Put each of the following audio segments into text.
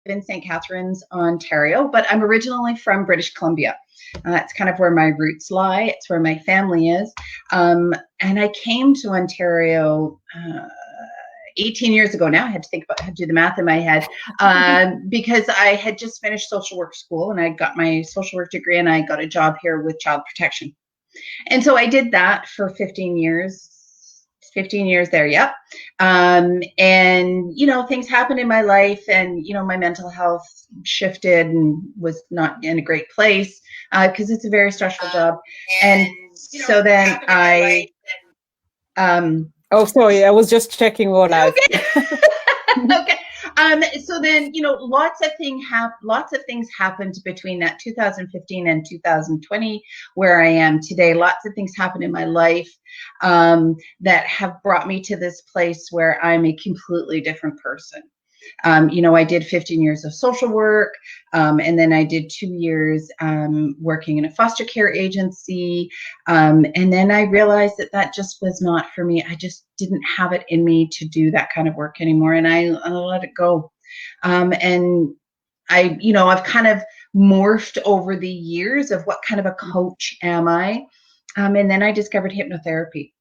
in St. Catharines, Ontario, but I'm originally from British Columbia. It's kind of where my roots lie. It's where my family is. And I came to Ontario 18 years ago now. I had to think about how to do the math in my head because I had just finished social work school and I got my social work degree and I got a job here with child protection. And so I did that for 15 years. 15 years there, yep. And, you know, things happened in my life and, you know, my mental health shifted and was not in a great place because it's a very stressful job. And so then I... oh, sorry, I was just checking all live. Okay. Okay. So then, you know, lots of things happened between that 2015 and 2020, where I am today. Lots of things happened in my life that have brought me to this place where I'm a completely different person. You know, I did 15 years of social work, and then I did 2 years working in a foster care agency. And then I realized that that just was not for me. I just didn't have it in me to do that kind of work anymore. And I let it go. And you know, I've kind of morphed over the years of what kind of a coach am I. And then I discovered hypnotherapy.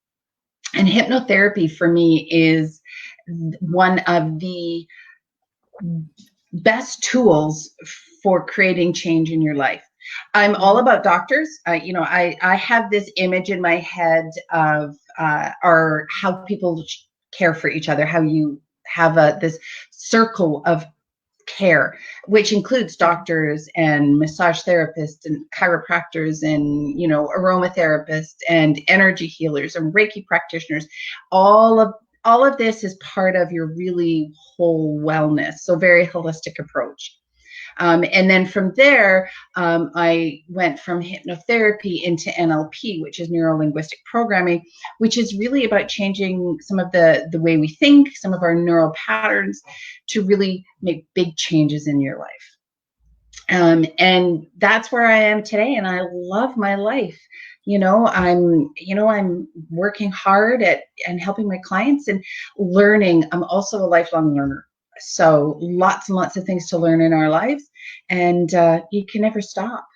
And hypnotherapy for me is one of the best tools for creating change in your life. I'm all about doctors. You know, I have this image in my head of how people care for each other, how you have this circle of care, which includes doctors and massage therapists and chiropractors and, you know, aromatherapists and energy healers and Reiki practitioners. All of this is part of your really whole wellness. So very holistic approach. And then from there, I went from hypnotherapy into NLP, which is neuro-linguistic programming, which is really about changing some of the way we think, some of our neural patterns to really make big changes in your life. And that's where I am today. And I love my life. I'm working hard at and helping my clients and learning. I'm also a lifelong learner. So lots and lots of things to learn in our lives, and you can never stop.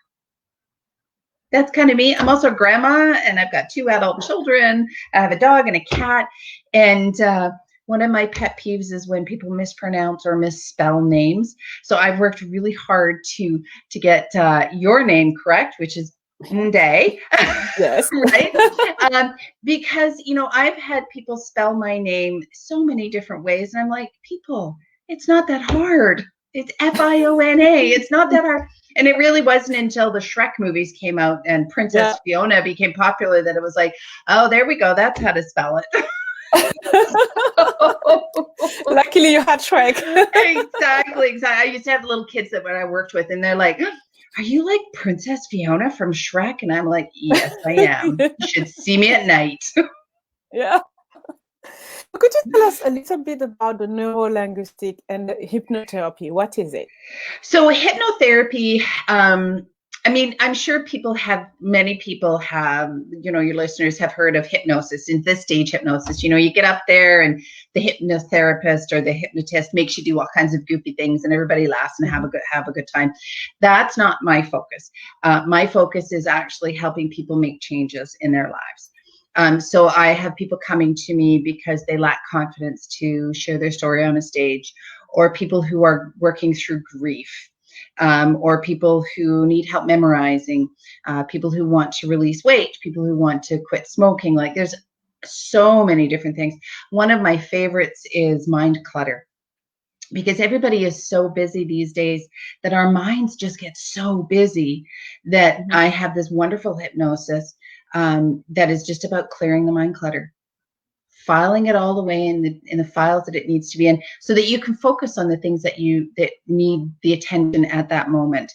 That's kind of me. I'm also a grandma, and I've got 2 adult children. I have a dog and a cat, and one of my pet peeves is when people mispronounce or misspell names. So I've worked really hard to get your name correct, which is Ndeye. Yes. Right? Because, you know, I've had people spell my name so many different ways, and I'm like, people, it's not that hard. It's Fiona. It's not that hard. And it really wasn't until the Shrek movies came out and Princess Fiona became popular that it was like, oh, there we go. That's how to spell it. Luckily you had Shrek. Exactly. I used to have little kids that when I worked with, and they're like, are you like Princess Fiona from Shrek? And I'm like, yes, I am. You should see me at night. Yeah. Could you tell us a little bit about the neuro-linguistic and the hypnotherapy? What is it? So hypnotherapy, I mean, I'm sure many people have, you know, your listeners have heard of hypnosis, in this stage hypnosis. You know, you get up there and the hypnotherapist or the hypnotist makes you do all kinds of goofy things and everybody laughs and have a good time. That's not my focus. My focus is actually helping people make changes in their lives. So I have people coming to me because they lack confidence to share their story on a stage, or people who are working through grief, or people who need help memorizing, people who want to release weight, people who want to quit smoking. Like, there's so many different things. One of my favorites is mind clutter, because everybody is so busy these days that our minds just get so busy that I have this wonderful hypnosis that is just about clearing the mind clutter, filing it all away in the files that it needs to be in, so that you can focus on the things that need the attention at that moment.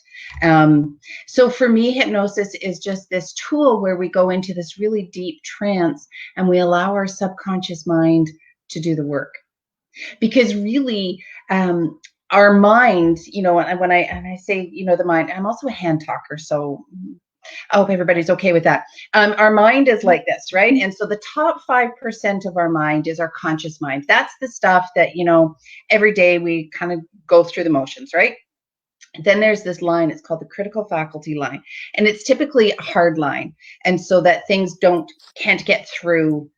So for me, hypnosis is just this tool where we go into this really deep trance and we allow our subconscious mind to do the work. Because really, our mind, you know, when I say, you know, the mind, I'm also a hand talker. So I hope everybody's okay with that. Our mind is like this, right? And so the top 5% of our mind is our conscious mind. That's the stuff that, every day we kind of go through the motions, right? Then there's this line, it's called the critical faculty line. And it's typically a hard line. And so that things can't get through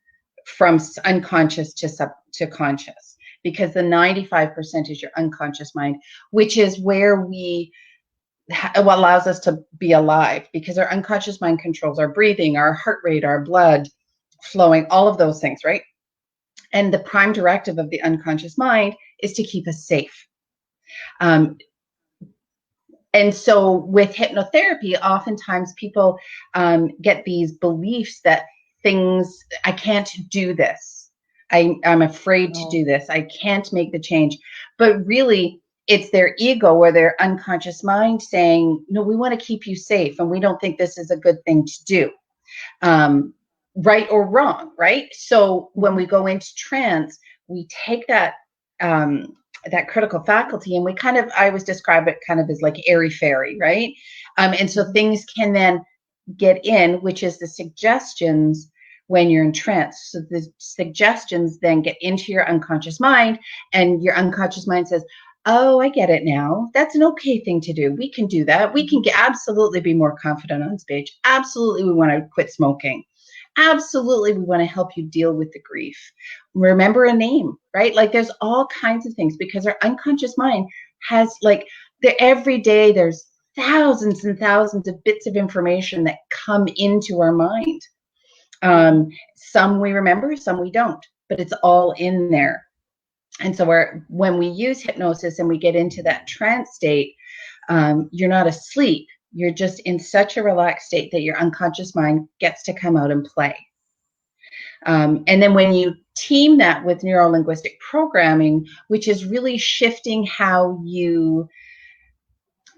from unconscious to conscious, because the 95% is your unconscious mind, which is where what allows us to be alive, because our unconscious mind controls our breathing, our heart rate, our blood flowing, all of those things, right? And the prime directive of the unconscious mind is to keep us safe. And so with hypnotherapy, oftentimes people get these beliefs that I can't do this. I'm afraid to do this. I can't make the change. But really, it's their ego or their unconscious mind saying, no, we want to keep you safe, and we don't think this is a good thing to do. Right or wrong, right? So when we go into trance, we take that critical faculty, and I always describe it kind of as like airy fairy, right? And so things can then get in, which is the suggestions when you're in trance. So the suggestions then get into your unconscious mind, and your unconscious mind says, oh, I get it now. That's an okay thing to do. We can do that. We can absolutely be more confident on stage. Absolutely, we want to quit smoking. Absolutely, we want to help you deal with the grief. Remember a name, right? Like there's all kinds of things, because our unconscious mind has every day there's thousands and thousands of bits of information that come into our mind. Some we remember, some we don't, but it's all in there. And so when we use hypnosis and we get into that trance state, you're not asleep. You're just in such a relaxed state that your unconscious mind gets to come out and play. And then when you team that with neuro-linguistic programming, which is really shifting how you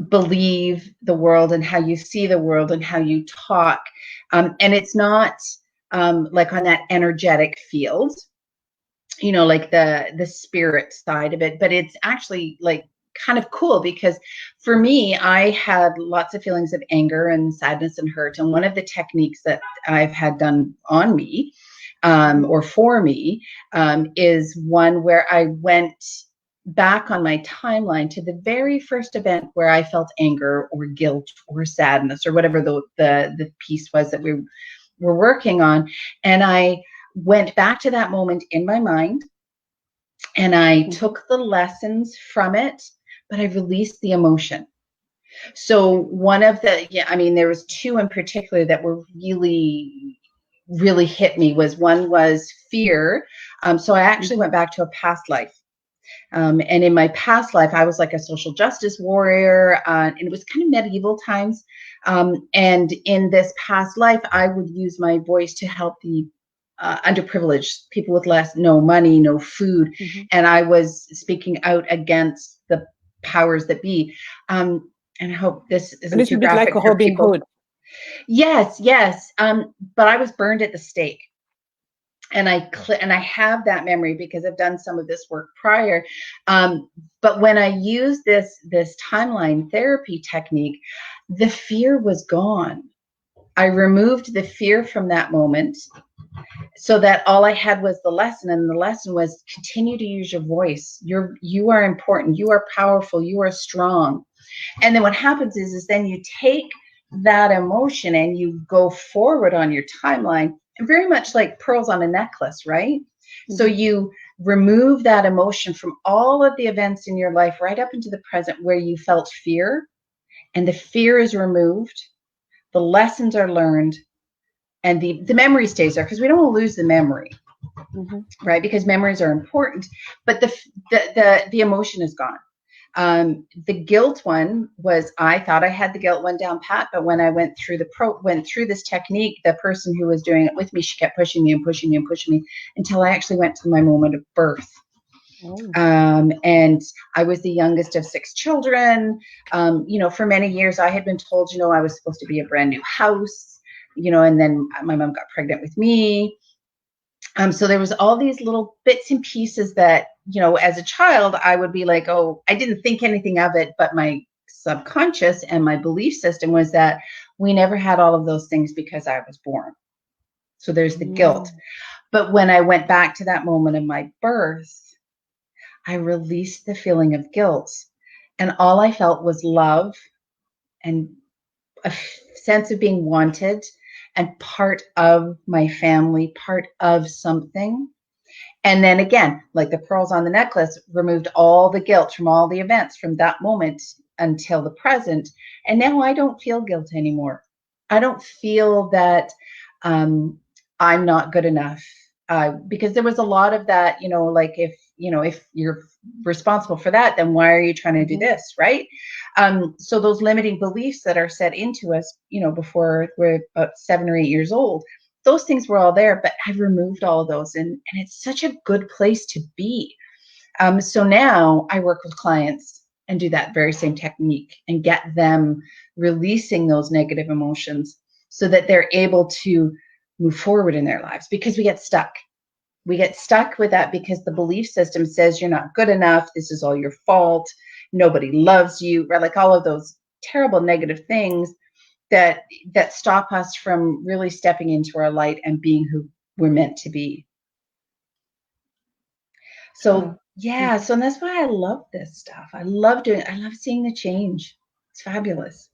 believe the world and how you see the world and how you talk, and it's not like on that energetic field, like the spirit side of it, but it's actually like kind of cool, because for me, I had lots of feelings of anger and sadness and hurt. And one of the techniques that I've had done on me or for me is one where I went back on my timeline to the very first event where I felt anger or guilt or sadness or whatever the piece was that we were working on. And I went back to that moment in my mind, and I took the lessons from it, but I released the emotion. So one of there was two in particular that were really, really hit me. One was fear. So I actually went back to a past life. And in my past life, I was like a social justice warrior, and it was kind of medieval times. And in this past life, I would use my voice to help the underprivileged people with no money, no food. And I was speaking out against the powers that be. And I hope this isn't too graphic for people. Yes. But I was burned at the stake. And I have that memory because I've done some of this work prior. But when I used this timeline therapy technique, the fear was gone. I removed the fear from that moment, so that all I had was the lesson. And the lesson was, continue to use your voice. You are important. You are powerful. You are strong. And then what happens is then you take that emotion and you go forward on your timeline, and very much like pearls on a necklace, right? So you remove that emotion from all of the events in your life right up into the present where you felt fear, and the fear is removed. The lessons are learned, and the memory stays there, because we don't want to lose the memory, right? Because memories are important, but the emotion is gone. The guilt one was, I thought I had the guilt one down pat, but when I went through this technique, the person who was doing it with me, she kept pushing me and pushing me and pushing me until I actually went to my moment of birth. And I was the youngest of 6 children. For many years I had been told, I was supposed to be a brand new house, and then my mom got pregnant with me. So there was all these little bits and pieces that, as a child, I would be like, oh, I didn't think anything of it, but my subconscious and my belief system was that, We never had all of those things because I was born. So there's the guilt. But when I went back to that moment of my birth, I released the feeling of guilt. And all I felt was love and a sense of being wanted and part of my family, part of something. And then again, like the pearls on the necklace, removed all the guilt from all the events from that moment until the present. And now I don't feel guilt anymore. I don't feel that I'm not good enough. Because there was a lot of that, like if you're responsible for that, then why are you trying to do this, right? So those limiting beliefs that are set into us, before we're about 7 or 8 years old, those things were all there, but I've removed all of those, and it's such a good place to be. So now I work with clients and do that very same technique and get them releasing those negative emotions so that they're able to move forward in their lives, because we get stuck. We get stuck with that because the belief system says you're not good enough. This is all your fault. Nobody loves you, right? Like all of those terrible negative things that stop us from really stepping into our light and being who we're meant to be. So yeah, so that's why I love this stuff. I love doing it. I love seeing the change. It's fabulous.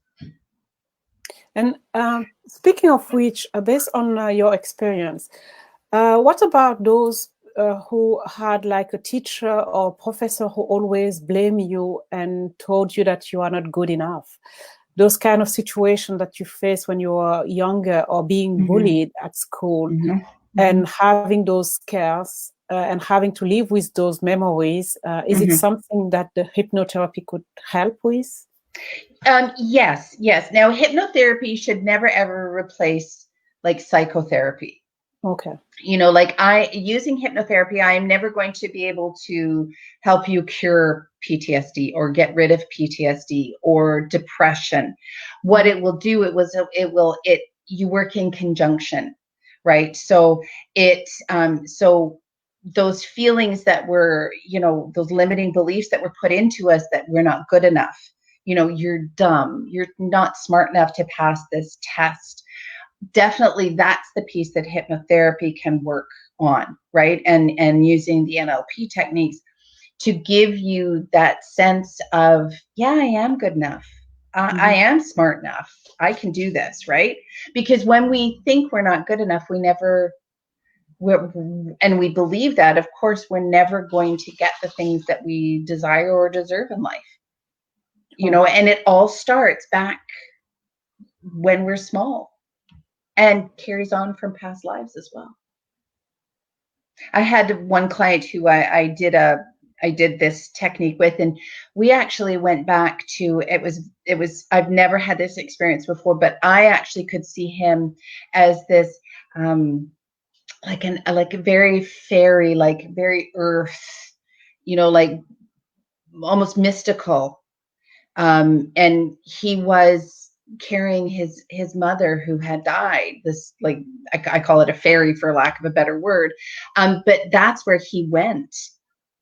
And speaking of which, based on your experience, what about those who had like a teacher or professor who always blamed you and told you that you are not good enough? Those kind of situations that you face when you were younger, or being bullied at school, and having those scares and having to live with those memories. Is it something that the hypnotherapy could help with? Yes. Now, hypnotherapy should never ever replace like psychotherapy. Okay. Like using hypnotherapy, I am never going to be able to help you cure PTSD or get rid of PTSD or depression. What it will do, you work in conjunction, right? So so those feelings that were, those limiting beliefs that were put into us, that we're not good enough, you're dumb, you're not smart enough to pass this test. Definitely that's the piece that hypnotherapy can work on, right? And using the NLP techniques to give you that sense of, yeah, I am good enough. I am smart enough. I can do this, right? Because when we think we're not good enough, and we believe that, of course, we're never going to get the things that we desire or deserve in life. And it all starts back when we're small and carries on from past lives as well. I had one client who I did this technique with, and we actually went back to, it was I've never had this experience before, but I actually could see him as this like a very fairy, like very earth, like almost mystical. And he was carrying his mother who had died, this, like, I call it a fairy for lack of a better word. But that's where he went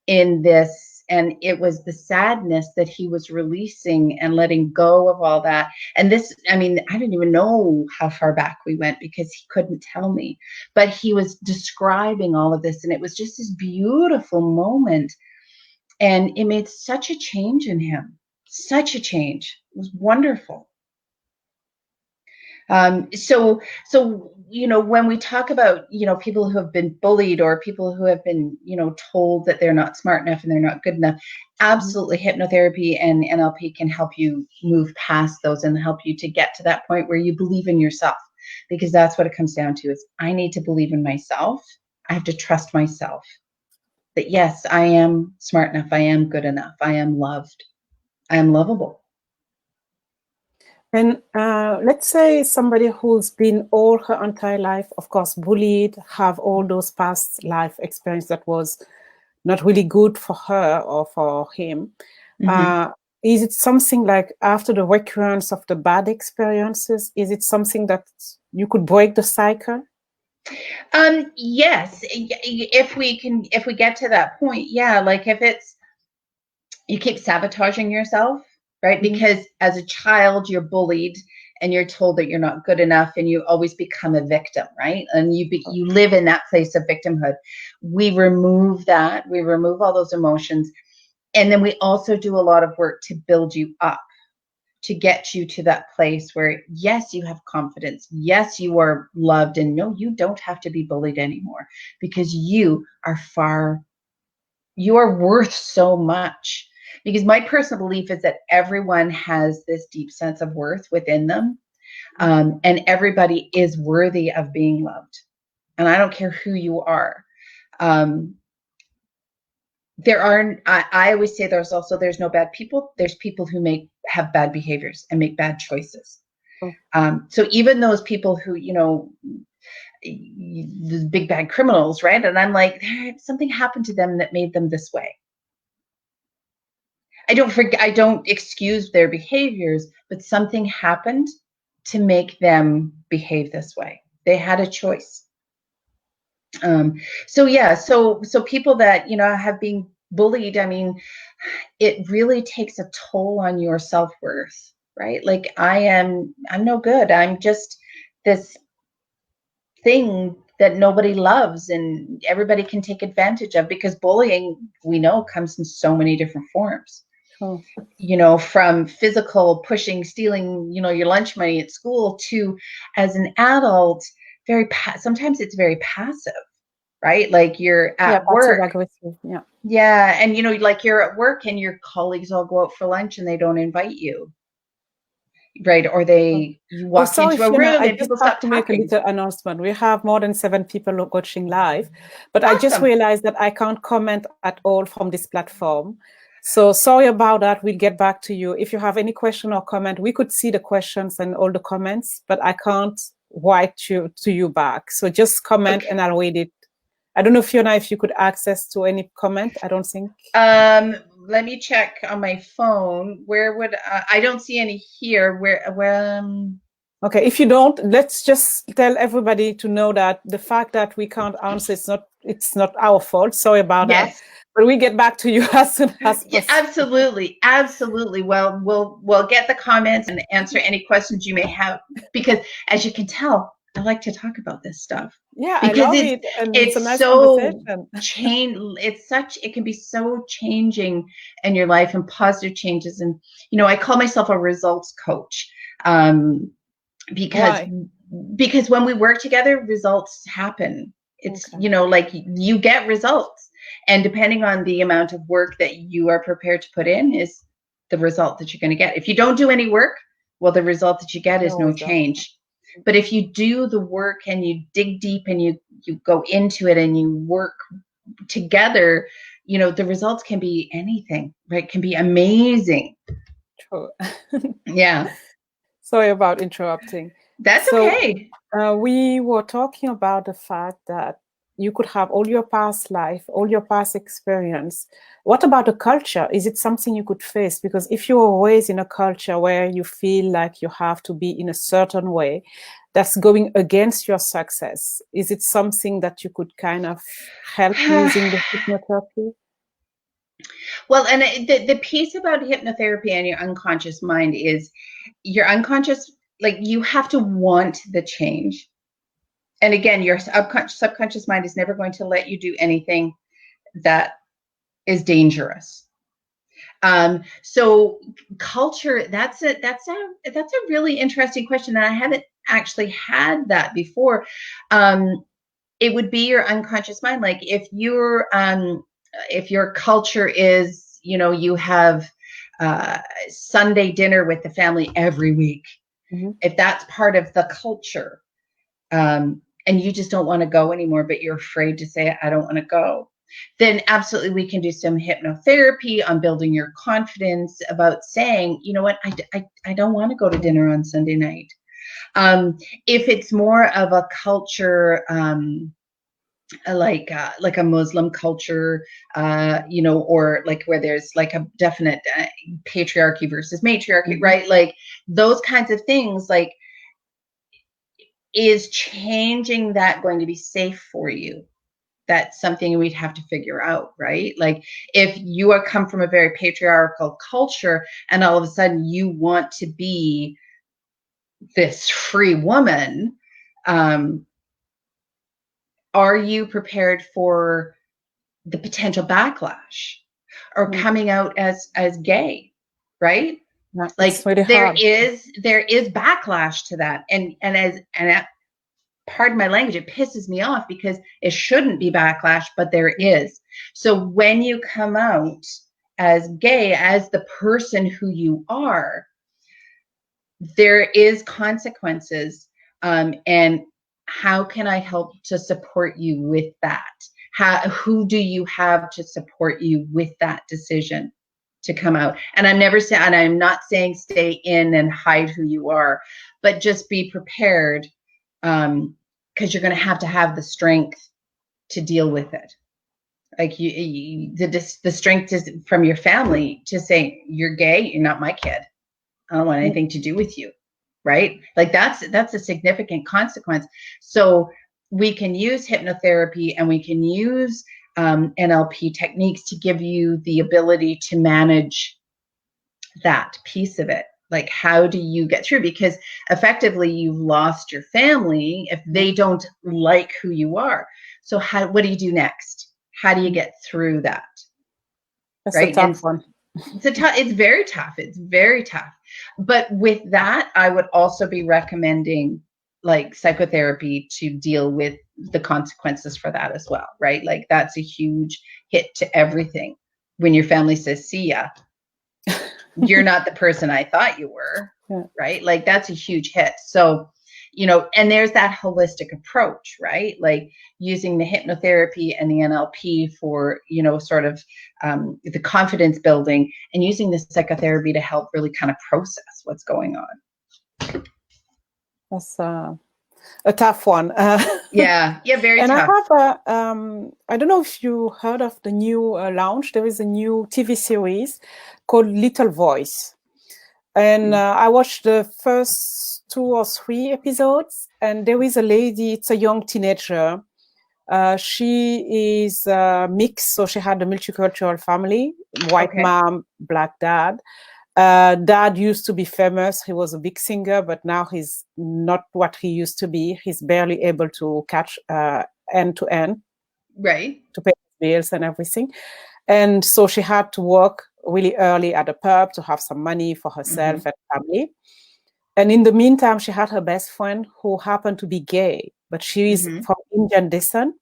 in this, and it was the sadness that he was releasing and letting go of all that. And this, I mean, I didn't even know how far back we went because he couldn't tell me, but he was describing all of this, and it was just this beautiful moment, and it made such a change in him. Such a change. It was wonderful. So when we talk about, people who have been bullied or people who have been, told that they're not smart enough and they're not good enough, absolutely hypnotherapy and NLP can help you move past those and help you to get to that point where you believe in yourself, because that's what it comes down to, is I need to believe in myself. I have to trust myself that, yes, I am smart enough. I am good enough. I am loved. I am lovable. And let's say somebody who's been all her entire life, of course, bullied, have all those past life experience that was not really good for her or for him. Is it something like, after the recurrence of the bad experiences, is it something that you could break the cycle? Yes, if we get to that point, yeah. Like if it's, you keep sabotaging yourself, right? Because as a child you're bullied, and you're told that you're not good enough, and you always become a victim, right? And you live in that place of victimhood. We remove that. We remove all those emotions. And then we also do a lot of work to build you up, to get you to that place where, yes, you have confidence. Yes, you are loved. And no, you don't have to be bullied anymore, because you are worth so much. Because my personal belief is that everyone has this deep sense of worth within them. And everybody is worthy of being loved. And I don't care who you are. I always say there's no bad people. There's people who have bad behaviors and make bad choices. So even those people who, the big bad criminals, right? And I'm like, something happened to them that made them this way. I don't excuse their behaviors, but something happened to make them behave this way. They had a choice. So people that, have been bullied, I mean, it really takes a toll on your self-worth, right? Like I'm no good. I'm just this thing that nobody loves and everybody can take advantage of, because bullying, we know, comes in so many different forms. From physical pushing, stealing, your lunch money at school, to, as an adult, sometimes it's very passive, right? Like you're at work. Yeah. And, like you're at work and your colleagues all go out for lunch and they don't invite you. Right. Or you walk into a room and people stop talking. Make a little announcement. We have more than 7 people watching live, but awesome. I just realized that I can't comment at all from this platform. So sorry about that. We'll get back to you. If you have any question or comment, we could see the questions and all the comments, but I can't write to you back. So just comment and I'll read it. I don't know, Fiona, if you could access to any comment. I don't think. Let me check on my phone. Where would I don't see any here. Where Okay, if you don't, let's just tell everybody to know that the fact that we can't answer, it's not our fault. Sorry about that. But we get back to you as soon as possible. Absolutely. Well, we'll get the comments and answer any questions you may have, because as you can tell, I like to talk about this stuff. Yeah, because I love it. And it's a nice so conversation. It can be so changing in your life, and positive changes. And, I call myself a results coach. Because when we work together, results happen. It's, like you get results, and depending on the amount of work that you are prepared to put in is the result that you're going to get. If you don't do any work, well, the result that you get is no change. But if you do the work and you dig deep and you go into it and you work together, the results can be anything, right? Can be amazing. True. Yeah. Sorry about interrupting. That's okay. We were talking about the fact that you could have all your past life, all your past experience. What about the culture? Is it something you could face? Because if you were raised in a culture where you feel like you have to be in a certain way, that's going against your success, is it something that you could kind of help using the hypnotherapy? Well, and the piece about hypnotherapy and your unconscious mind is your unconscious, like you have to want the change. And again, your subconscious mind is never going to let you do anything that is dangerous. So culture, that's a really interesting question. And I haven't actually had that before. It would be your unconscious mind. Like if your culture is, you have Sunday dinner with the family every week. Mm-hmm. If that's part of the culture, and you just don't want to go anymore, but you're afraid to say, I don't want to go, then absolutely we can do some hypnotherapy on building your confidence about saying, you know what, I don't want to go to dinner on Sunday night. If it's more of a culture, like a Muslim culture, or like where there's like a definite patriarchy versus matriarchy, mm-hmm. right? Like those kinds of things, like, is changing that going to be safe for you? That's something we'd have to figure out, right? Like if you come from a very patriarchal culture and all of a sudden you want to be this free woman, are you prepared for the potential backlash or coming out as gay, right? Yeah, Like really there hard. is backlash to that, and pardon my language, it pisses me off because it shouldn't be backlash, but there is. So when you come out as gay, as the person who you are, there is consequences, and how can I help to support you with that? Who do you have to support you with that decision to come out? And I'm not saying stay in and hide who you are, but just be prepared, because you're going to have the strength to deal with it. Like the strength is from your family to say, you're gay, you're not my kid, I don't want anything to do with you, right? Like that's a significant consequence. So we can use hypnotherapy and we can use NLP techniques to give you the ability to manage that piece of it. Like, how do you get through? Because effectively you've lost your family if they don't like who you are. So what do you do next? How do you get through that? That's right? a tough one. It's very tough. It's very tough. But with that, I would also be recommending like psychotherapy to deal with the consequences for that as well, right? Like that's a huge hit to everything. When your family says, see ya, you're not the person I thought you were, right? Like that's a huge hit. So, and there's that holistic approach, right? Like using the hypnotherapy and the NLP for, sort of the confidence building, and using the psychotherapy to help really kind of process what's going on. That's a tough one. Yeah, very and tough. I have I don't know if you heard of the new launch. There is a new TV series called Little Voice. And I watched the first 2 or 3 episodes, and there is a lady, it's a young teenager. She is mixed, so she had a multicultural family, white mom, black dad. Dad used to be famous. He was a big singer, but now he's not what he used to be. He's barely able to catch end to end. Right. To pay bills and everything. And so she had to work really early at a pub to have some money for herself and family. And in the meantime, she had her best friend who happened to be gay, but she is from Indian descent,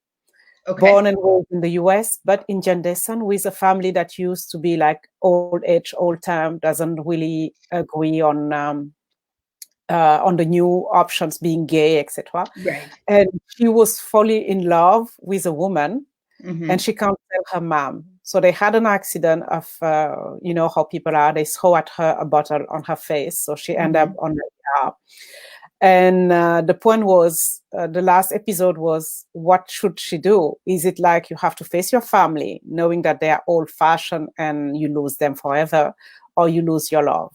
born and raised in the US, but Indian descent, with a family that used to be like old age, old time, doesn't really agree on the new options, being gay, etc. Right. And she was fully in love with a woman, and she can't tell her mom. So they had an accident of, how people are. They throw at her a bottle on her face, so she ended up on the ER. And the point was, the last episode was, what should she do? Is it like you have to face your family, knowing that they are old-fashioned and you lose them forever, or you lose your love?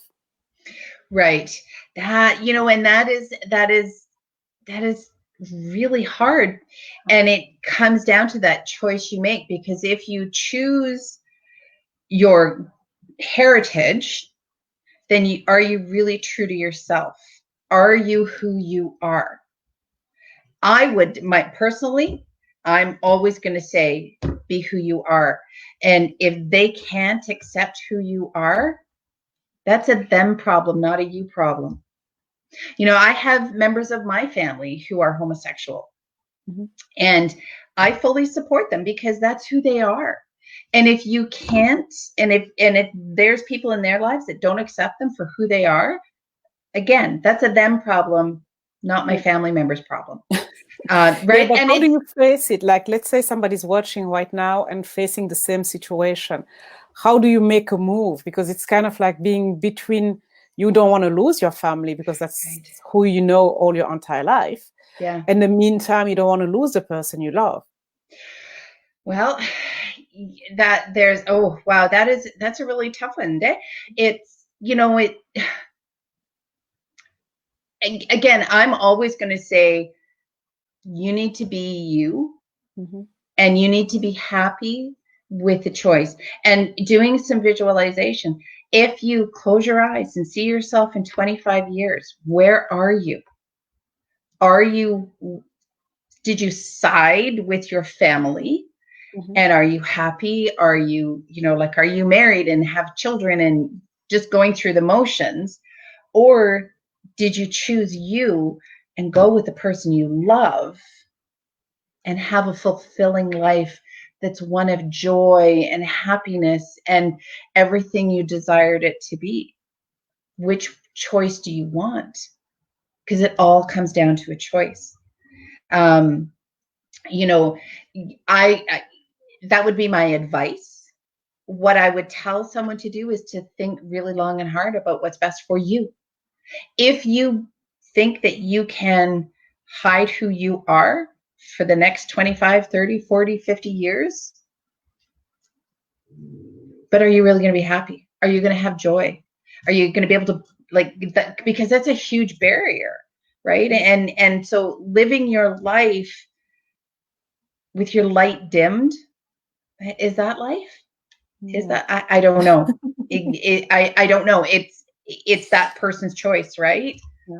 Right. That, and that is really hard. And it comes down to that choice you make, because if you choose your heritage, then are you really true to yourself? Are you who you are? Personally, I'm always going to say, be who you are. And if they can't accept who you are, that's a them problem, not a you problem. I have members of my family who are homosexual, and I fully support them because that's who they are. And if you can't, and if there's people in their lives that don't accept them for who they are, again, that's a them problem, not my family member's problem. Right. Yeah, but how do you face it? Like, let's say somebody's watching right now and facing the same situation. How do you make a move? Because it's kind of like being between, you don't want to lose your family because that's who you know all your entire life. Yeah. In the meantime, you don't want to lose the person you love. Well, that's a really tough one. It's, again, I'm always going to say, you need to be you, and you need to be happy with the choice. And doing some visualization, If you close your eyes and see yourself in 25 years, where are you? Did you side with your family? Mm-hmm. And are you happy? Are you, like, are you married and have children and just going through the motions? Or did you choose you and go with the person you love and have a fulfilling life that's one of joy and happiness and everything you desired it to be? Which choice do you want? Because it all comes down to a choice. You know, I that would be my advice. What I would tell someone to do is to think really long and hard about what's best for you. If you think that you can hide who you are for the next 25, 30, 40, 50 years, but are you really going to be happy? Are you going to have joy? Are you going to be able to, like, that? Because that's a huge barrier, right? And so living your life with your light dimmed, is that life? Is that, I don't know. I don't know. It's that person's choice, right? Yeah.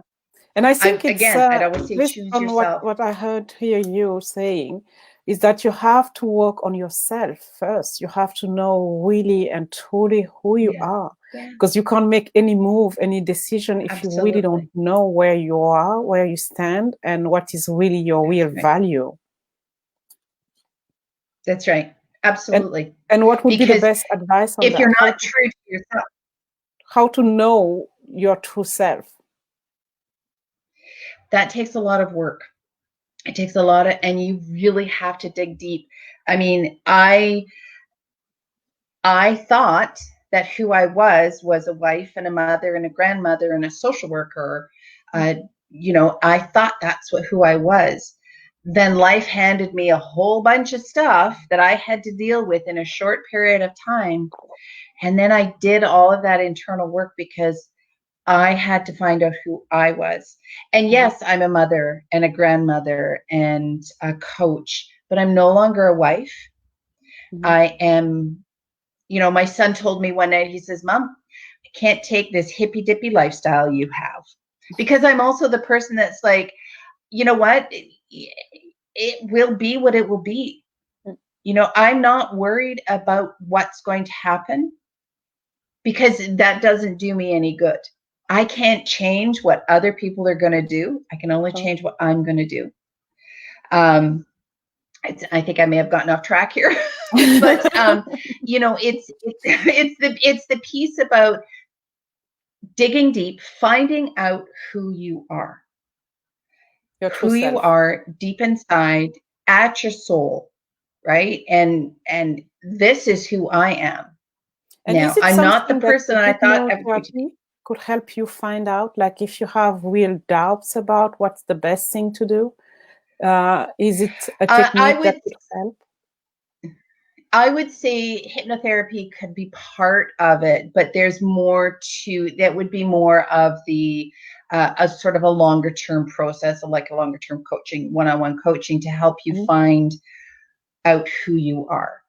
And I think I'd always say based choose on yourself. what I heard here you saying is that you have to work on yourself first. You have to know really and truly who you are, because you can't make any move, any decision if you really don't know where you are, where you stand, and what is really your real value. That's right. Absolutely. And what would be the best advice on if that? you're not true to yourself, how to know your true self? That takes a lot of work. It takes a lot of, and you really have to dig deep. I mean, I thought that who I was a wife and a mother and a grandmother and a social worker. I thought that's who I was. Then life handed me a whole bunch of stuff that I had to deal with in a short period of time. And then I did all of that internal work because I had to find out who I was. And yes, I'm a mother and a grandmother and a coach, but I'm no longer a wife. I am, my son told me one night, he says, Mom, I can't take this hippy dippy lifestyle you have, because I'm also the person that's like, you know what? It will be what it will be. I'm not worried about what's going to happen, because that doesn't do me any good. I can't change what other people are going to do. I can only change what I'm going to do. I think I may have gotten off track here, but it's the piece about digging deep, finding out who you are, you are deep inside at your soul, right? And this is who I am. And now, I'm not the person I thought everybody could help you find out, like if you have real doubts about what's the best thing to do. Is it a technique that could help? I would say hypnotherapy could be part of it, but there's more to that. Would be more of the a sort of a longer term process, like a longer term coaching, one-on-one coaching, to help you find out who you are,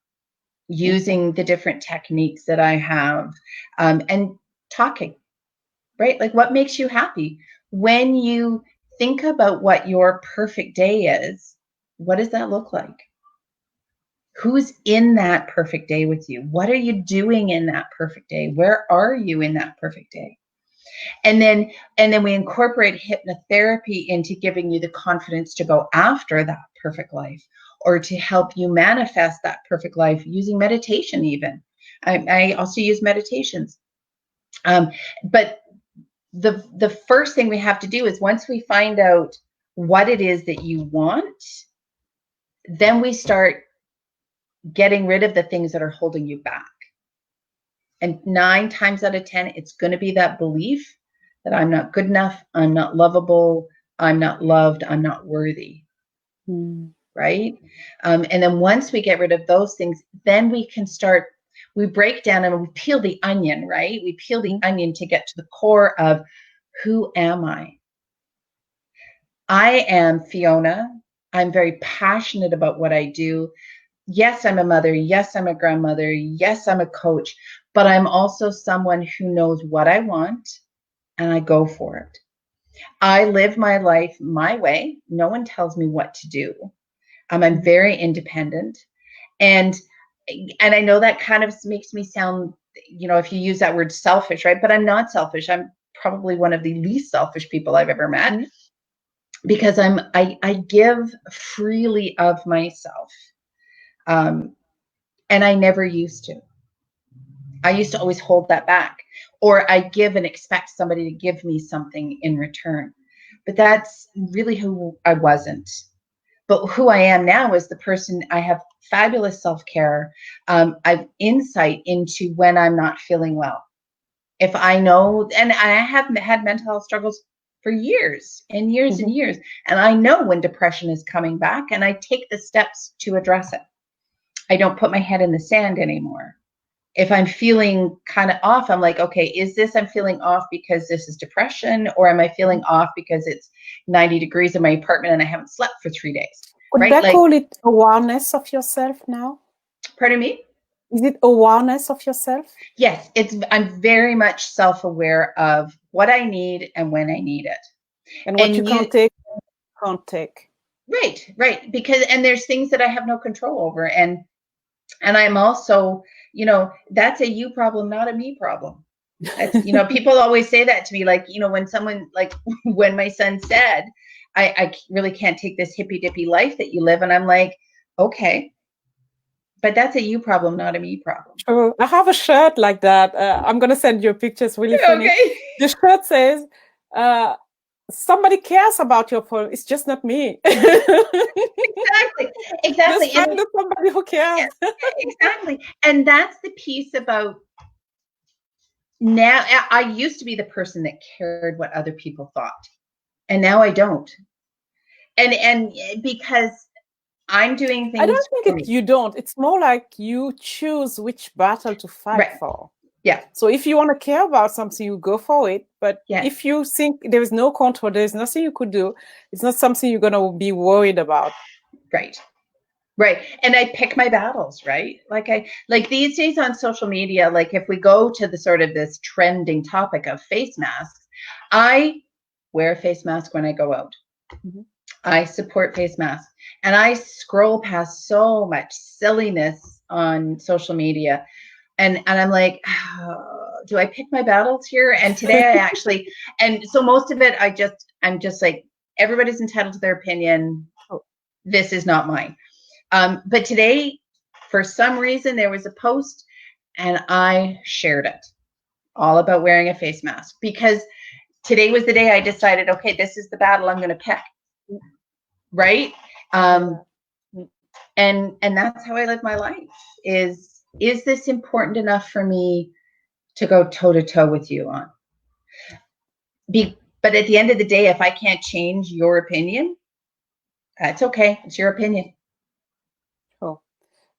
using the different techniques that I have, and talking, right? Like, what makes you happy? When you think about what your perfect day is, what does that look like? Who's in that perfect day with you? What are you doing in that perfect day? Where are you in that perfect day? And then we incorporate hypnotherapy into giving you the confidence to go after that perfect life, or to help you manifest that perfect life using meditation. Even I also use meditations. But the first thing we have to do is, once we find out what it is that you want, then we start getting rid of the things that are holding you back. And 9 times out of 10, it's going to be that belief that I'm not good enough, I'm not lovable, I'm not loved, I'm not worthy. Right? And then once we get rid of those things, then we can start, we break down and we peel the onion, right? We peel the onion to get to the core of, who am I? I am Fiona. I'm very passionate about what I do. Yes, I'm a mother. Yes, I'm a grandmother. Yes, I'm a coach. but I'm also someone who knows what I want and I go for it. I live my life my way. No one tells me what to do. I'm very independent. And I know that kind of makes me sound, if you use that word, selfish, right? But I'm not selfish. I'm probably one of the least selfish people I've ever met, because I give freely of myself. And I never used to. I used to always hold that back, or I give and expect somebody to give me something in return. But that's really who I wasn't. But who I am now is the person. I have fabulous self-care. I've insight into when I'm not feeling well. If I know, and I have had mental health struggles for years and years and years, and I know when depression is coming back, and I take the steps to address it. I don't put my head in the sand anymore. If I'm feeling kind of off, I'm like, okay, I'm feeling off because this is depression, or am I feeling off because it's 90 degrees in my apartment and I haven't slept for 3 days? Would I call it awareness of yourself now? Pardon me? Is it awareness of yourself? Yes, I'm very much self-aware of what I need and when I need it. And what you can't take. Right. Because, and there's things that I have no control over. And I'm also, that's a you problem, not a me problem. That's, people always say that to me, like, when someone, like when my son said, I really can't take this hippy dippy life that you live. And I'm like, okay, but that's a you problem, not a me problem. Oh, I have a shirt like that. I'm going to send you a picture. It's really funny. Okay. The shirt says, somebody cares about your problem. It's just not me. Exactly. Just find somebody who cares. Exactly. And that's the piece about now. I used to be the person that cared what other people thought, and now I don't. And because I'm doing things. I don't think you don't. It's more like you choose which battle to fight for. Yeah. So if you want to care about something, you go for it. But if you think there is no control, there's nothing you could do, it's not something you're going to be worried about. Right. And I pick my battles, right? Like these days on social media, like if we go to the sort of this trending topic of face masks, I wear a face mask when I go out. I support face masks, and I scroll past so much silliness on social media. And I'm like, do I pick my battles here? And today I actually, and so most of it, I'm just like, everybody's entitled to their opinion. This is not mine. But today, for some reason, there was a post and I shared it all about wearing a face mask, because today was the day I decided, okay, this is the battle I'm going to pick. Right. And that's how I live my life. Is this important enough for me to go toe to toe with you on? But at the end of the day, if I can't change your opinion, that's okay. It's your opinion. Oh,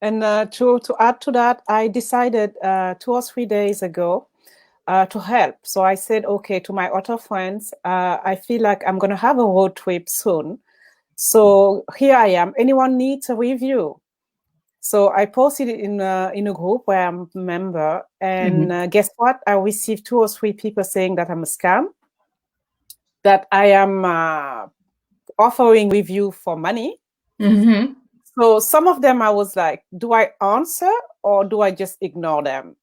and to add to that, I decided 2 or 3 days ago to help. So I said, okay, to my other friends, I feel like I'm going to have a road trip soon. So here I am. Anyone needs a review? So I posted it in a group where I'm a member, and guess what? I received 2 or 3 people saying that I'm a scam, that I am offering review for money. So some of them I was like, do I answer or do I just ignore them?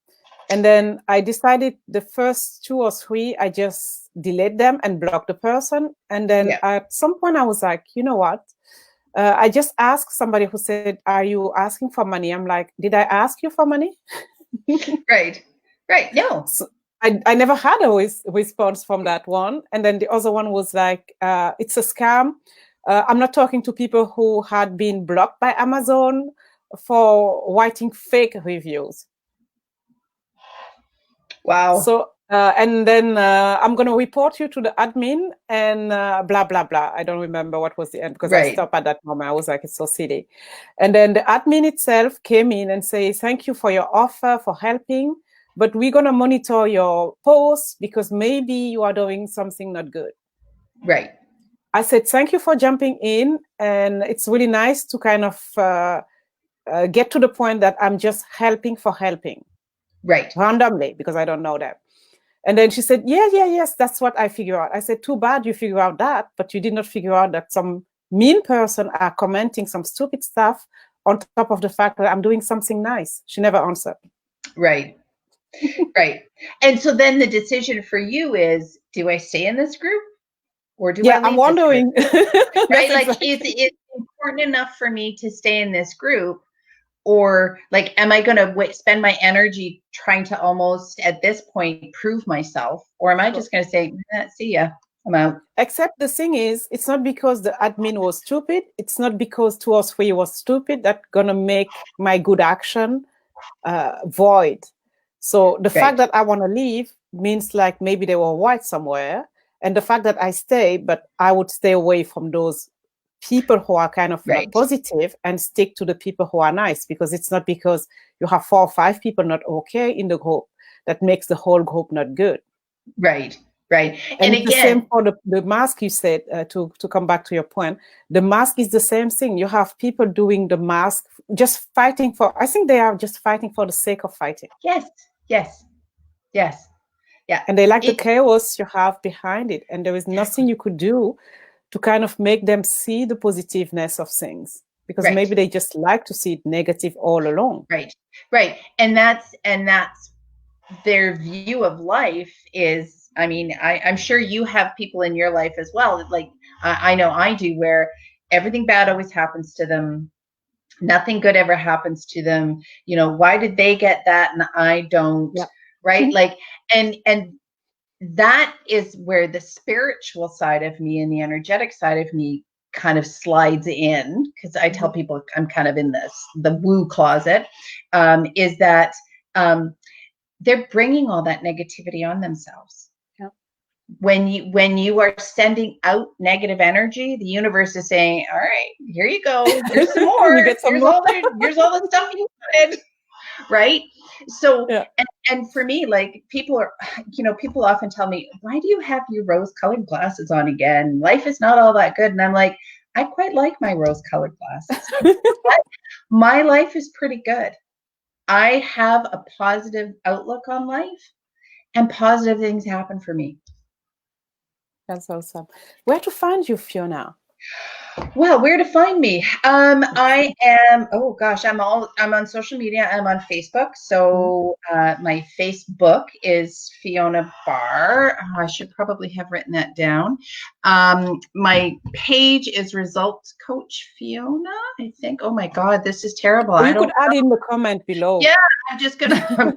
And then I decided the first 2 or 3, I just delete them and block the person. And then at some point I was like, you know what? I just asked somebody who said, are you asking for money? I'm like, did I ask you for money? Right. No. So I never had a response from that one. And then the other one was like, it's a scam. I'm not talking to people who had been blocked by Amazon for writing fake reviews. Wow. So, and then I'm going to report you to the admin and blah, blah, blah. I don't remember what was the end, because I stopped at that moment. I was like, it's so silly. And then the admin itself came in and say, thank you for your offer, for helping, but we're going to monitor your posts because maybe you are doing something not good. Right. I said, thank you for jumping in. And it's really nice to kind of get to the point that I'm just helping for helping. Right. randomly, because I don't know them. And then she said, yes, that's what I figure out. I said, too bad you figure out that, but you did not figure out that some mean person are commenting some stupid stuff on top of the fact that I'm doing something nice. She never answered. Right. Right. And so then the decision for you is, do I stay in this group or do I leave I'm wondering. this group? Right? Yes, Like, exactly. is it important enough for me to stay in this group? Or like, am I going to spend my energy trying to almost at this point prove myself? Or am I just going to say, see ya, I'm out? Except the thing is, it's not because the admin was stupid. It's not because 2 or 3 was stupid that's going to make my good action void. So the fact that I want to leave means like maybe they were white somewhere. And the fact that I stay, but I would stay away from those people who are kind of not positive and stick to the people who are nice, because it's not because you have 4 or 5 people not okay in the group that makes the whole group not good. Right. Right. And it's again, the same for the mask you said, to come back to your point. The mask is the same thing. You have people doing the mask, just fighting for, I think they are just fighting for the sake of fighting. Yes. Yes. Yes. Yeah. And they like the chaos you have behind it. And there is nothing you could do to kind of make them see the positiveness of things, because maybe they just like to see it negative all along. Right. Right. And that's their view of life is, I mean, I'm sure you have people in your life as well. Like I know I do, where everything bad always happens to them. Nothing good ever happens to them. You know, why did they get that and I don't? Yeah. Right. Mm-hmm. Like, and that is where the spiritual side of me and the energetic side of me kind of slides in, because I tell people I'm kind of in the woo closet, is that they're bringing all that negativity on themselves. Yeah. When you are sending out negative energy, the universe is saying, all right, here you go. Here's some more. Here's all the stuff you wanted. Right. So, yeah. And for me, like people often tell me, why do you have your rose colored glasses on again? Life is not all that good. And I'm like, I quite like my rose colored glasses. My life is pretty good. I have a positive outlook on life, and positive things happen for me. That's awesome. Where to find you, Fiona? Well, where to find me? I am, oh gosh, I'm on social media. I'm on Facebook. So my Facebook is Fiona Barr. I should probably have written that down. My page is Results Coach Fiona, I think. Oh my God, this is terrible. Well, you could add in the comment below. Yeah, I'm just gonna.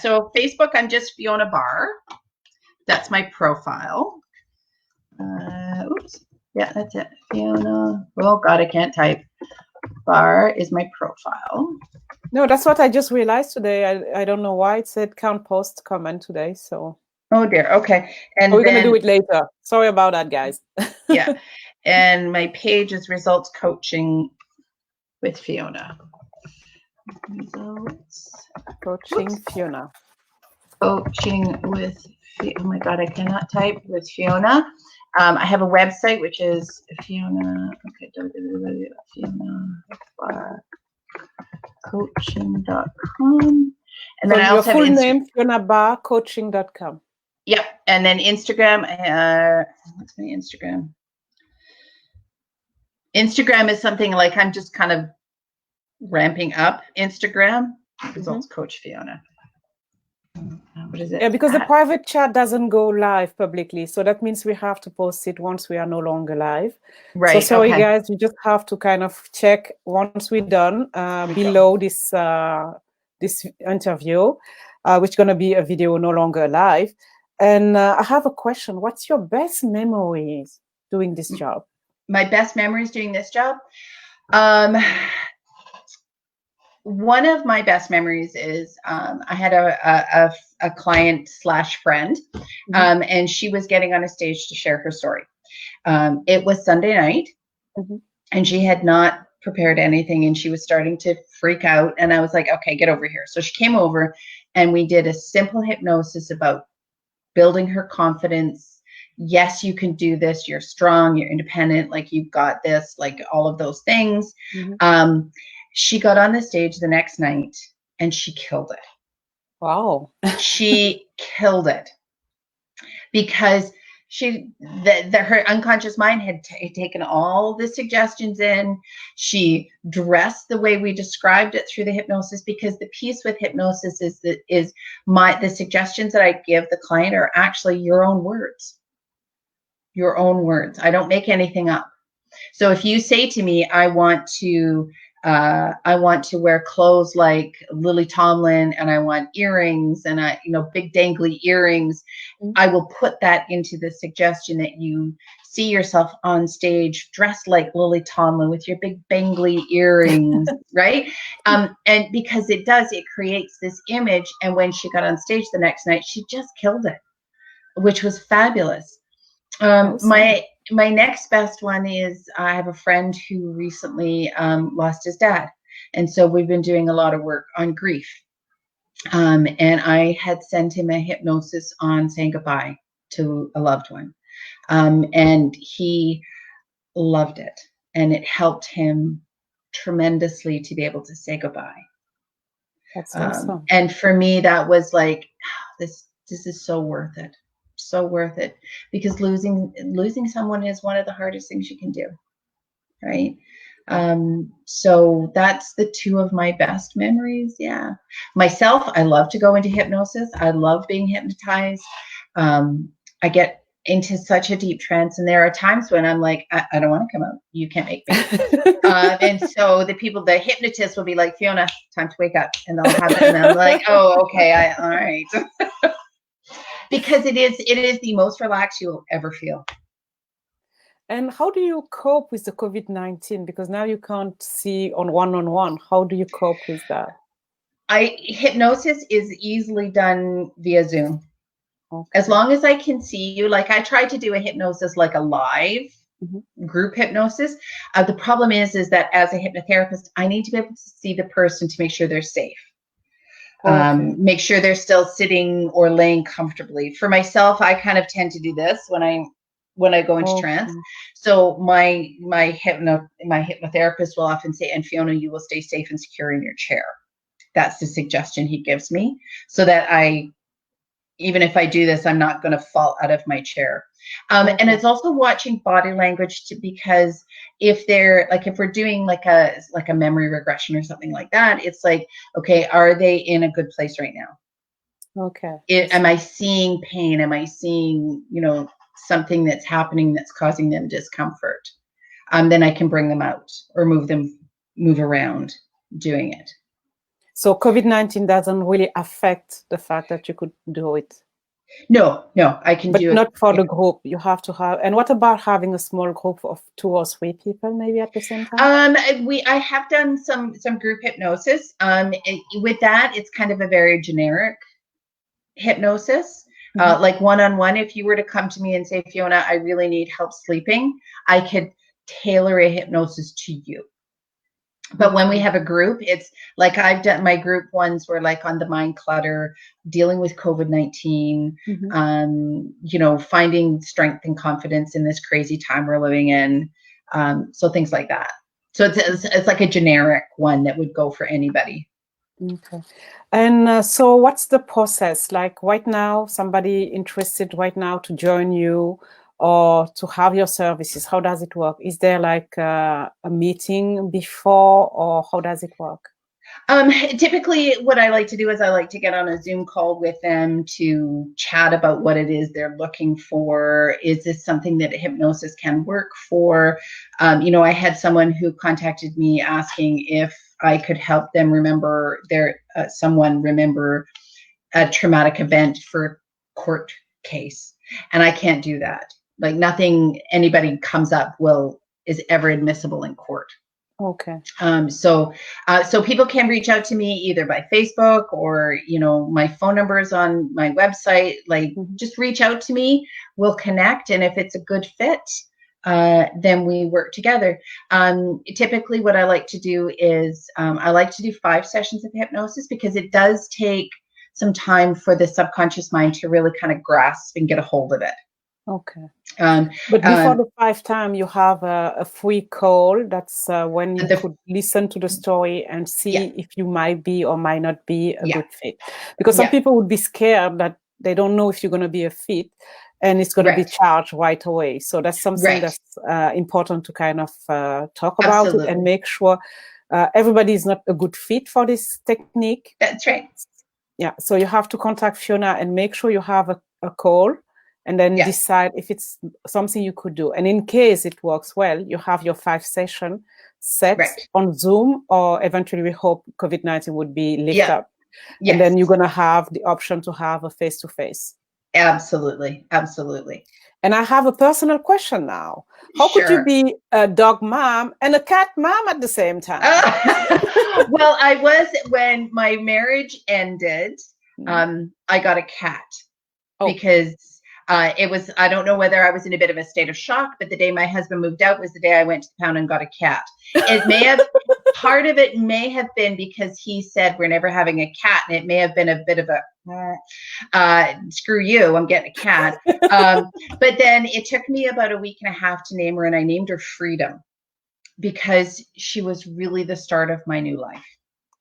So Facebook, I'm just Fiona Barr. That's my profile. Oops. Yeah, that's it. Fiona. Oh God, I can't type. Barr is my profile. No, that's what I just realized today. I don't know why it said can't post comment today. So. Oh dear. Okay. And we're gonna do it later. Sorry about that, guys. Yeah. And my page is Results Coaching with Fiona. Results Coaching Fiona. Coaching with. Oh my God, I cannot type with Fiona. I have a website, which is Fiona. Okay, FionaBarrCoaching.com. And then I also have full name, FionaBarrCoaching.com. Yep. And then Instagram. What's my Instagram? Instagram is something like I'm just kind of ramping up Instagram. Results Coach Fiona. What is it? Yeah, because the private chat doesn't go live publicly. So that means we have to post it once we are no longer live. Right. So sorry, guys, we just have to kind of check once we're done below this this interview, which is going to be a video no longer live. And I have a question. What's your best memories doing this job? My best memories doing this job? One of my best memories is I had a client / friend, and she was getting on a stage to share her story. It was Sunday night, and she had not prepared anything, and she was starting to freak out. And I was like, okay, get over here. So she came over, and we did a simple hypnosis about building her confidence. Yes, you can do this. You're strong. You're independent. Like, you've got this. Like, all of those things. She got on the stage the next night and she killed it. Wow. She killed it because her unconscious mind had taken all the suggestions in. She dressed the way we described it through the hypnosis, because the piece with hypnosis is the suggestions that I give the client are actually your own words. Your own words. I don't make anything up. So if you say to me, I want to wear clothes like Lily Tomlin, and I want earrings and big dangly earrings, I will put that into the suggestion that you see yourself on stage dressed like Lily Tomlin with your big bangly earrings, right? And because it creates this image. And when she got on stage the next night, she just killed it, which was fabulous. My next best one is, I have a friend who recently lost his dad. And so we've been doing a lot of work on grief. And I had sent him a hypnosis on saying goodbye to a loved one. And he loved it. And it helped him tremendously to be able to say goodbye. That's awesome. And for me, that was like, this is so worth it. So worth it, because losing someone is one of the hardest things you can do, right? So that's the two of my best memories. Yeah. Myself, I love to go into hypnosis. I love being hypnotized. I get into such a deep trance, and there are times when I'm like, I don't want to come out. You can't make me. And so the hypnotist will be like, Fiona, time to wake up, and they'll have it, and I'm like, oh, okay, all right. Because it is the most relaxed you'll ever feel. And how do you cope with the COVID-19? Because now you can't see on one-on-one. How do you cope with that? Hypnosis is easily done via Zoom. Okay. As long as I can see you. Like, I tried to do a hypnosis, like a live group hypnosis. The problem is that as a hypnotherapist, I need to be able to see the person to make sure they're safe. Make sure they're still sitting or laying comfortably. For myself, I kind of tend to do this when I go into trance. So my hypnotherapist will often say, and Fiona, you will stay safe and secure in your chair. That's the suggestion he gives me, so that even if I do this, I'm not going to fall out of my chair. And it's also watching body language because if we're doing like a memory regression or something like that, it's like, okay, are they in a good place right now? Okay. Am I seeing pain? Am I seeing, something that's happening that's causing them discomfort? Then I can bring them out or move around doing it. So COVID-19 doesn't really affect the fact that you could do it? No, I can do it. But not for the group. You have to have. And what about having a small group of 2 or 3 people maybe at the same time? I have done some group hypnosis. With that, it's kind of a very generic hypnosis. Like one-on-one, if you were to come to me and say, Fiona, I really need help sleeping, I could tailor a hypnosis to you. But when we have a group, it's like I've done my group ones were like on the mind clutter, dealing with COVID-19, finding strength and confidence in this crazy time we're living in. So things like that. So it's like a generic one that would go for anybody. Okay. And so what's the process? Like right now, somebody interested right now to join you or to have your services, how does it work? Is there like a meeting before, or how does it work? Typically what I like to do is I like to get on a Zoom call with them to chat about what it is they're looking for. Is this something that hypnosis can work for? I had someone who contacted me asking if I could help them remember remember a traumatic event for court case. And I can't do that. Like, nothing anybody comes up is ever admissible in court. Okay. So people can reach out to me either by Facebook or, my phone number is on my website. Like, just reach out to me. We'll connect. And if it's a good fit, then we work together. Typically what I like to do is I like to do 5 sessions of hypnosis, because it does take some time for the subconscious mind to really kind of grasp and get a hold of it. Okay. Um, But before the 5th time, you have a free call. That's when you could listen to the story and see if you might be or might not be a good fit. Because some people would be scared that they don't know if you're going to be a fit, and it's going to be charged right away. So that's something that's important to kind of talk about it and make sure everybody is not a good fit for this technique. That's right. Yeah. So you have to contact Fiona and make sure you have a call, and then decide if it's something you could do. And in case it works well, you have your 5 session set on Zoom, or eventually we hope COVID-19 would be lifted up. Yes. And then you're going to have the option to have a face-to-face. Absolutely. Absolutely. And I have a personal question now. How could you be a dog mom and a cat mom at the same time? Well, I was, when my marriage ended, I got a cat because it was, I don't know whether I was in a bit of a state of shock, but the day my husband moved out was the day I went to the pound and got a cat. It may have, part of it may have been because he said, we're never having a cat. And it may have been a bit of a, screw you, I'm getting a cat. But then it took me about a week and a half to name her, and I named her Freedom because she was really the start of my new life.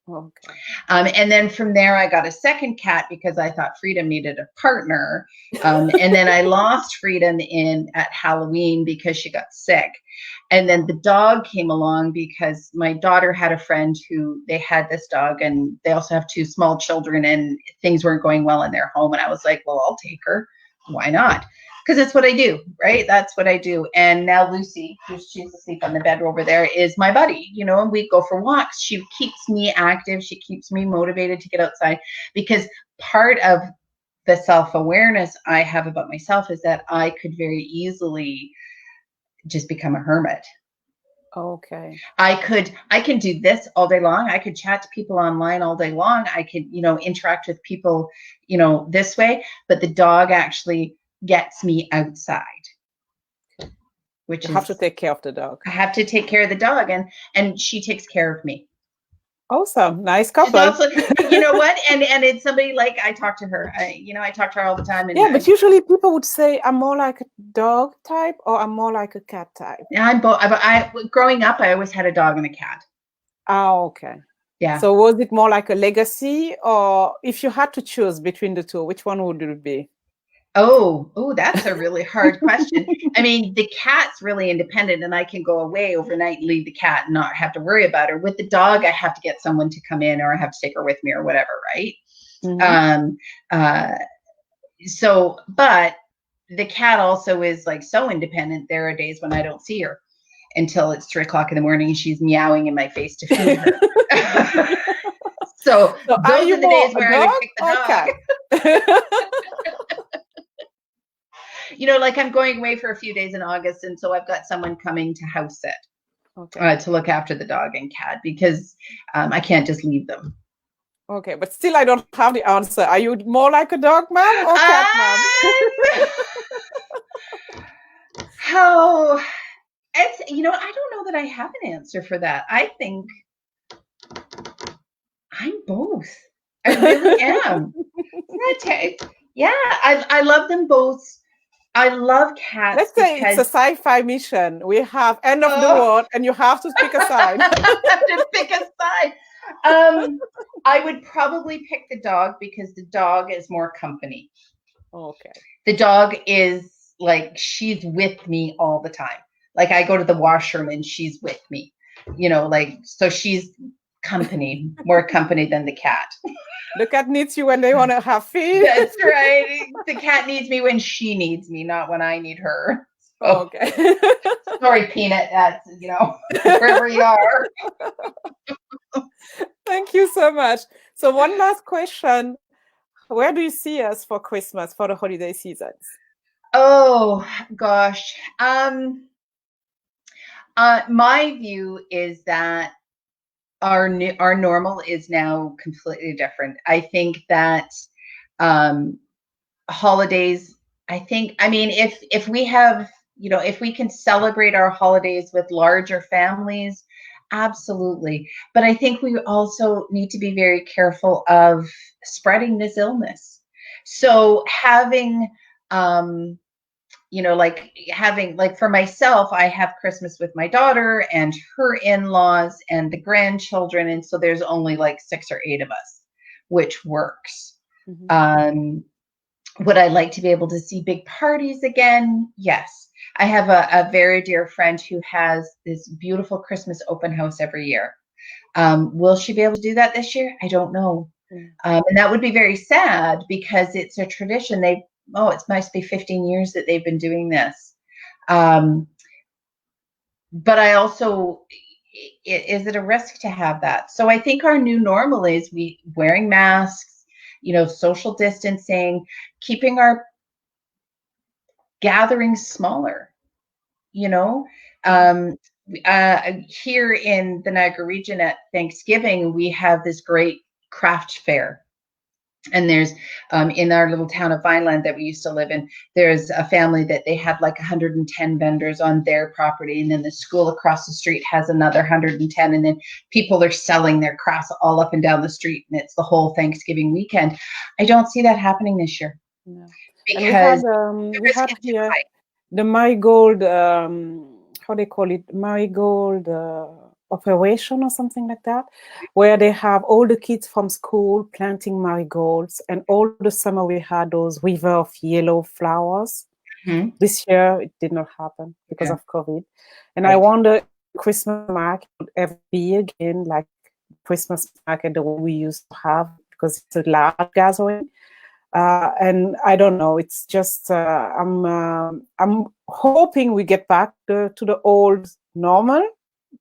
Okay. And then from there, I got a second cat because I thought Freedom needed a partner. And then I lost Freedom at Halloween because she got sick. And then the dog came along because my daughter had a friend who, they had this dog, and they also have 2 small children, and things weren't going well in their home. And I was like, well, I'll take her. Why not? Because it's what I do, right? That's what I do. And now Lucy, she's asleep on the bed over there, is my buddy, you know, and we go for walks. She keeps me active. She keeps me motivated to get outside, because part of the self-awareness I have about myself is that I could very easily just become a hermit. Okay. I can do this all day long. I could chat to people online all day long. I could, you know, interact with people, you know, this way, but the dog actually gets me outside, which you have to take care of the dog. I have to take care of the dog, and she takes care of me. Awesome. Nice couple. Also, you know what? And it's somebody, like, I talk to her. I talk to her all the time. And but usually people would say I'm more like a dog type or I'm more like a cat type. Yeah, I'm both. Growing up, I always had a dog and a cat. Oh, okay. Yeah. So was it more like a legacy, or if you had to choose between the two, which one would it be? Oh, that's a really hard question. I mean, the cat's really independent, and I can go away overnight and leave the cat and not have to worry about her. With the dog, I have to get someone to come in, or I have to take her with me, or whatever, right? Mm-hmm. But the cat also is like so independent. There are days when I don't see her until it's 3 o'clock in the morning and she's meowing in my face to feed her. So those are the days where I would pick the dog. You know, like I'm going away for a few days in August, and so I've got someone coming to house sit to look after the dog and cat, because I can't just leave them. Okay, but still I don't have the answer. Are you more like a dog mom or cat mom? Oh, it's, you know, I don't know that I have an answer for that. I think I'm both. I really am. Yeah, I love them both. I love cats. Let's say it's a sci-fi mission. We have end of the world, and you have to pick a side. I have to pick a side. I would probably pick the dog because the dog is more company. Okay. The dog is like, she's with me all the time. Like, I go to the washroom and she's with me, you know, like, so she's company, more company than the cat. The cat needs you when they want to have feed. That's right. The cat needs me when she needs me, not when I need her. So, okay. Sorry, Peanut. That's, you know, wherever you are. Thank you so much. So one last question. Where do you see us for Christmas, for the holiday seasons? Oh, gosh. My view is that our normal is now completely different. I think that holidays, I mean, if we have, you know, if we can celebrate our holidays with larger families, absolutely. But I think we also need to be very careful of spreading this illness. So having, like having, like for myself, I have Christmas with my daughter and her in-laws and the grandchildren. And so there's only like 6 or 8 of us, which works. Would I like to be able to see big parties again? Yes. I have a very dear friend who has this beautiful Christmas open house every year. Will she be able to do that this year? I don't know. And that would be very sad because it's a tradition. It must be 15 years that they've been doing this. But I also, is it a risk to have that? So I think our new normal is wearing masks, social distancing, keeping our gatherings smaller, here in the Niagara region at Thanksgiving, we have this great craft fair. And there's, in our little town of Vineland that we used to live in, there's a family that they had like 110 vendors on their property. And then the school across the street has another 110. And then people are selling their crafts all up and down the street. And it's the whole Thanksgiving weekend. I don't see that happening this year. No. Because we had here the marigold, how they call it, marigold operation or something like that, where they have all the kids from school planting marigolds, and all the summer we had those river of yellow flowers. This year it did not happen because of COVID. And I wonder if Christmas market would ever be again like Christmas market the way we used to have, because it's a large gathering. And I don't know. It's just I'm hoping we get back to the old normal,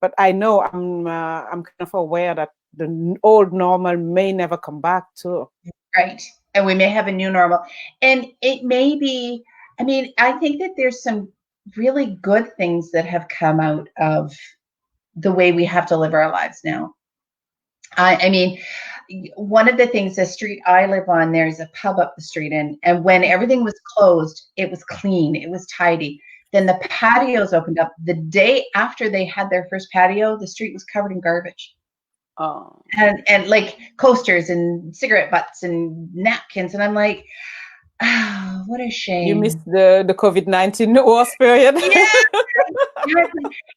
but I know I'm kind of aware that the old normal may never come back too. Right, and we may have a new normal, and it may be. I mean, I think that there's some really good things that have come out of the way we have to live our lives now. I mean, one of the things, the street I live on, there's a pub up the street, and when everything was closed, it was clean, it was tidy. Then the patios opened up. The day after they had their first patio, the street was covered in garbage. Oh. And like coasters and cigarette butts and napkins, and I'm like, what a shame. You missed the COVID-19 worst period.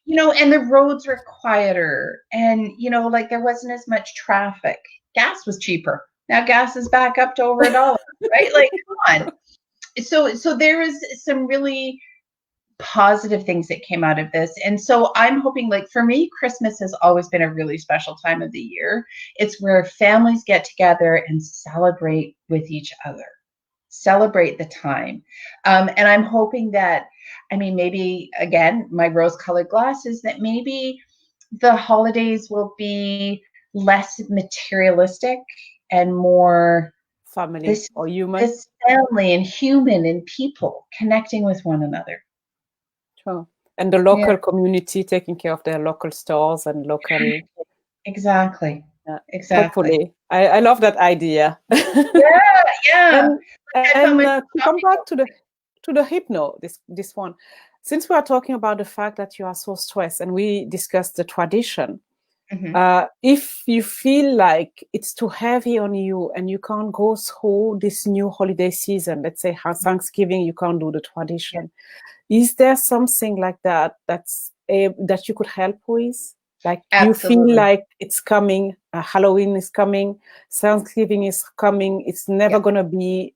Yeah. And the roads were quieter, and like there wasn't as much traffic. Gas was cheaper. Now gas is back up to over $1, right? Like, come on. So there is some really positive things that came out of this. And so I'm hoping, like for me, Christmas has always been a really special time of the year. It's where families get together and celebrate with each other, celebrate the time. And I'm hoping that, maybe again, my rose-colored glasses, that maybe the holidays will be less materialistic and more family or human. This family and human and people connecting with one another. Sure. And the local community taking care of their local stores and local. Exactly. Exactly. Hopefully. I love that idea. Yeah. And to come back to the hypno, this one, since we are talking about the fact that you are so stressed, and we discussed the tradition, if you feel like it's too heavy on you and you can't go through this new holiday season, let's say Thanksgiving, you can't do the tradition. Is there something like that that you could help with? Like Absolutely. You feel like it's coming, Halloween is coming, Thanksgiving is coming, it's never going to be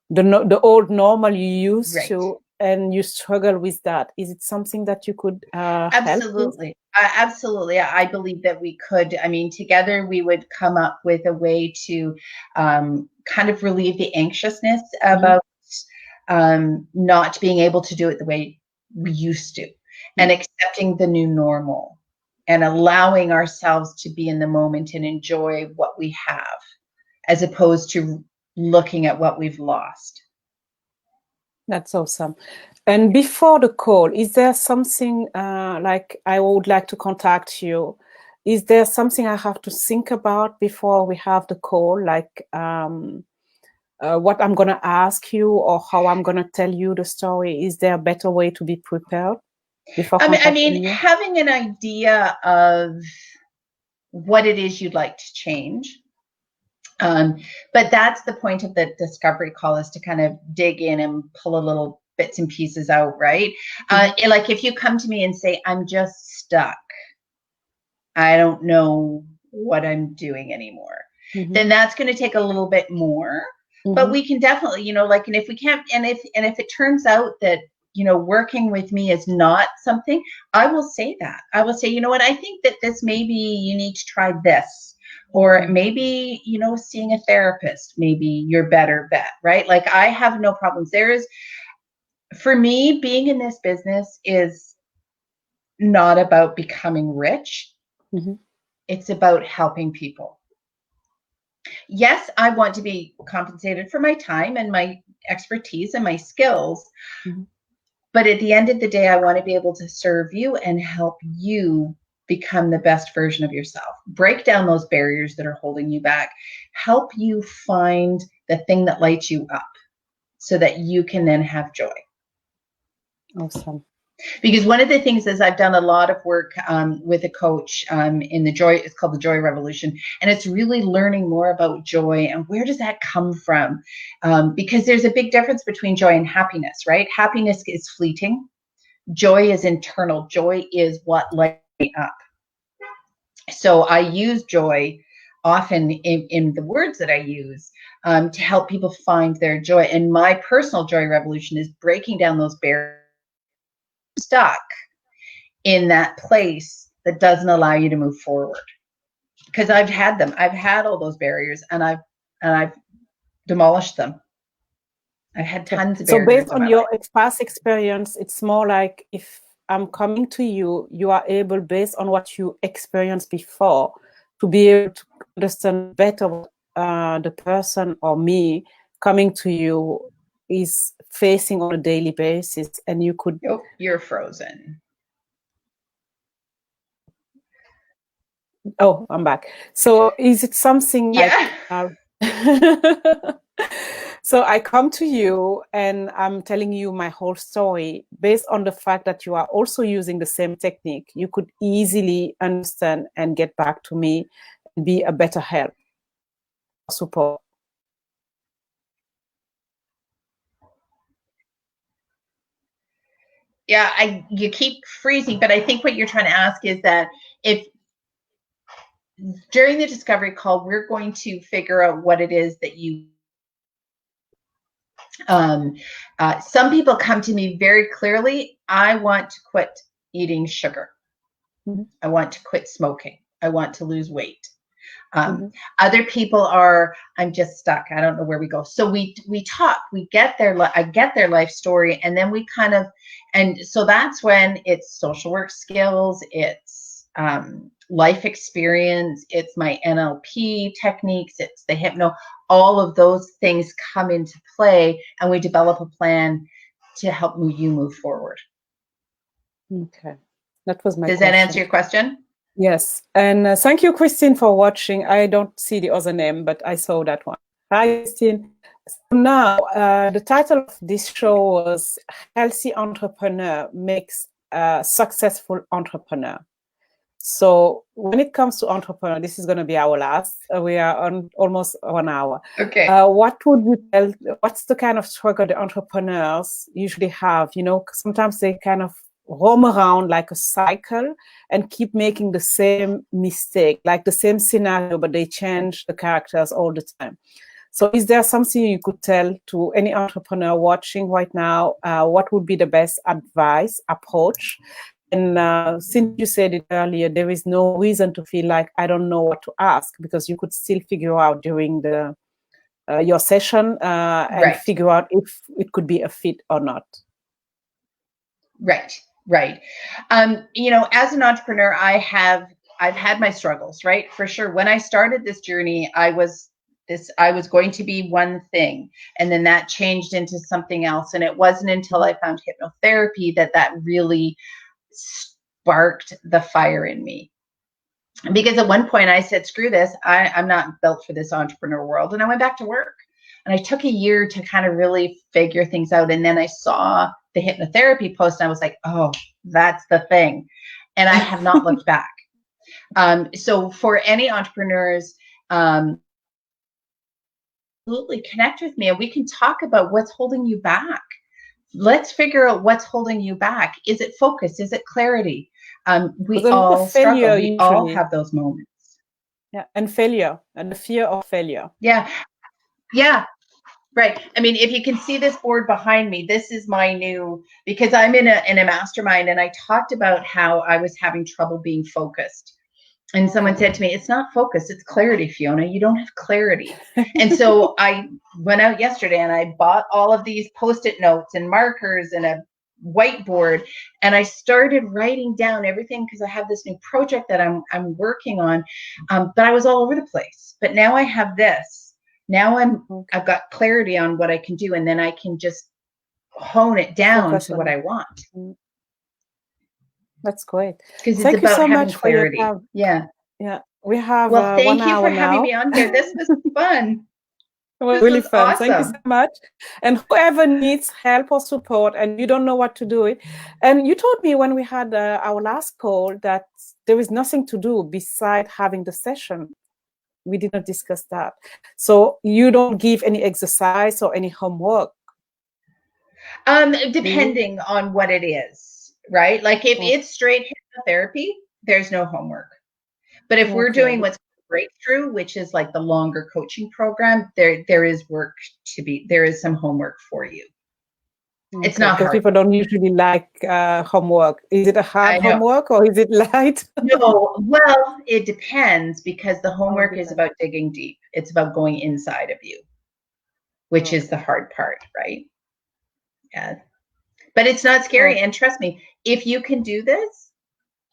the old normal you used to, and you struggle with that. Is it something that you could Absolutely. Absolutely. I believe that we could. Together we would come up with a way to kind of relieve the anxiousness about not being able to do it the way we used to, and accepting the new normal and allowing ourselves to be in the moment and enjoy what we have, as opposed to looking at what we've lost. That's awesome. And before the call, is there something like I would like to contact you? Is there something I have to think about before we have the call? Like what I'm going to ask you or how I'm going to tell you the story? Is there a better way to be prepared before contacting you? Having an idea of what it is you'd like to change. But that's the point of the discovery call, is to kind of dig in and pull a little bits and pieces out, right? Like if you come to me and say, I'm just stuck, I don't know what I'm doing anymore, then that's going to take a little bit more. But we can definitely, you know, like, and if we can't, and if it turns out that, you know, working with me is not something, I will say that. I will say, you know what, I think that this, maybe you need to try this, or maybe, you know, seeing a therapist, maybe your better bet, right? Like, I have no problems. For me, being in this business is not about becoming rich. It's about helping people. Yes, I want to be compensated for my time and my expertise and my skills. But at the end of the day, I want to be able to serve you and help you become the best version of yourself. Break down those barriers that are holding you back. Help you find the thing that lights you up so that you can then have joy. Awesome. Because one of the things is, I've done a lot of work with a coach in the joy, it's called the Joy Revolution. And it's really learning more about joy and where does that come from? Because there's a big difference between joy and happiness, right? Happiness is fleeting. Joy is internal. Joy is what lights me up. So I use joy often in the words that I use to help people find their joy. And my personal joy revolution is breaking down those barriers. Stuck in that place that doesn't allow you to move forward, because I've had them. I've had all those barriers, and I've demolished them. I've had tons of barriers. So based on your past experience, it's more like, if I'm coming to you, you are able, based on what you experienced before, to be able to understand better what the person or me coming to you is facing on a daily basis, and you could. Oh, you're frozen. Oh, I'm back. So is it something like so I come to you and I'm telling you my whole story based on the fact that you are also using the same technique. You could easily understand and get back to me and be a better help, support. Yeah, you keep freezing, but I think what you're trying to ask is that if during the discovery call, we're going to figure out what it is that you some people come to me very clearly. I want to quit eating sugar. I want to quit smoking. I want to lose weight. Other people are, I'm just stuck. I don't know where we go. So we talk, I get their life story, and then we kind of, and so that's when it's social work skills, it's life experience, it's my NLP techniques, it's the hypno, all of those things come into play, and we develop a plan to help you move forward. Okay, that was my question. Does that answer your question? Yes, and thank you, Christine, for watching. I don't see the other name, but I saw that one. Hi, Christine. So now, the title of this show was Healthy Entrepreneur Makes a Successful Entrepreneur. So when it comes to entrepreneur, this is going to be our last. We are on almost 1 hour. Okay. What would you tell, what's the kind of struggle the entrepreneurs usually have? You know, sometimes they kind of roam around like a cycle and keep making the same mistake, like the same scenario, but they change the characters all the time. So is there something you could tell to any entrepreneur watching right now? What would be the best advice, approach? And since you said it earlier, there is no reason to feel like I don't know what to ask, because you could still figure out during the your session and figure out if it could be a fit or not. Right. You know, as an entrepreneur, I've had my struggles, right? For sure. When I started this journey, I was going to be one thing, and then that changed into something else. And it wasn't until I found hypnotherapy that really sparked the fire in me. Because at one point I said, screw this, I'm not built for this entrepreneur world. And I went back to work, and I took a year to kind of really figure things out. And then I saw the hypnotherapy post, and I was like, oh, that's the thing. And I have not looked back. So for any entrepreneurs, absolutely connect with me, and we can talk about what's holding you back let's figure out what's holding you back. Is it focus? Is it clarity? We There's a lot all of failure struggle. We all usually. have those moments. Yeah, and failure, and the fear of failure. Yeah. Yeah. Right. I mean, if you can see this board behind me, this is my new, because I'm in a mastermind, and I talked about how I was having trouble being focused. And someone said to me, it's not focus, it's clarity, Fiona. You don't have clarity. And so I went out yesterday and I bought all of these Post-it notes and markers and a whiteboard, and I started writing down everything, because I have this new project that I'm working on. But I was all over the place. But now I have this. Now I've got clarity on what I can do, and then I can just hone it down Focus to on what it. I want. That's great. Because it's Thank you about so having much for your clarity. time. Yeah. Yeah, we have Well, 1 thank you hour for having now. me on here. This was fun. It was This really was fun. Thank you awesome. so much. And whoever needs help or support and you don't know what to do it, and you told me when we had our last call that there is nothing to do beside having the session. We did not discuss that. So you don't give any exercise or any homework? Depending on what it is, right? Like if it's straight hypnotherapy, there's no homework. But if we're doing what's breakthrough, which is like the longer coaching program, there is work to be, there is some homework for you. It's not because hard. people don't usually like homework. Is it a hard homework or is it light? No, well, it depends, because the homework is about digging deep. It's about going inside of you, which is the hard part, right? Yeah. But it's not scary. And trust me, if you can do this,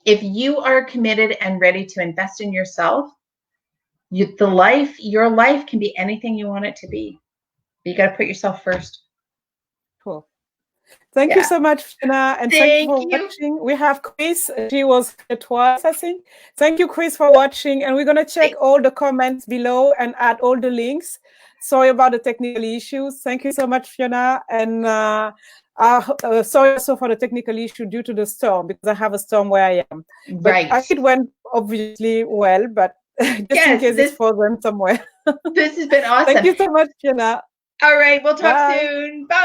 if you are committed and ready to invest in yourself, your life can be anything you want it to be. You got to put yourself first. Cool. Thank you so much, Fiona, and thank you for watching. We have Chris. She was here twice, I think. Thank you, Chris, for watching. And we're going to check all the comments below and add all the links. Sorry about the technical issues. Thank you so much, Fiona. And sorry also for the technical issue due to the storm, because I have a storm where I am. But I think it went obviously well, but just in case it's frozen somewhere. This has been awesome. Thank you so much, Fiona. All right. We'll talk soon. Bye.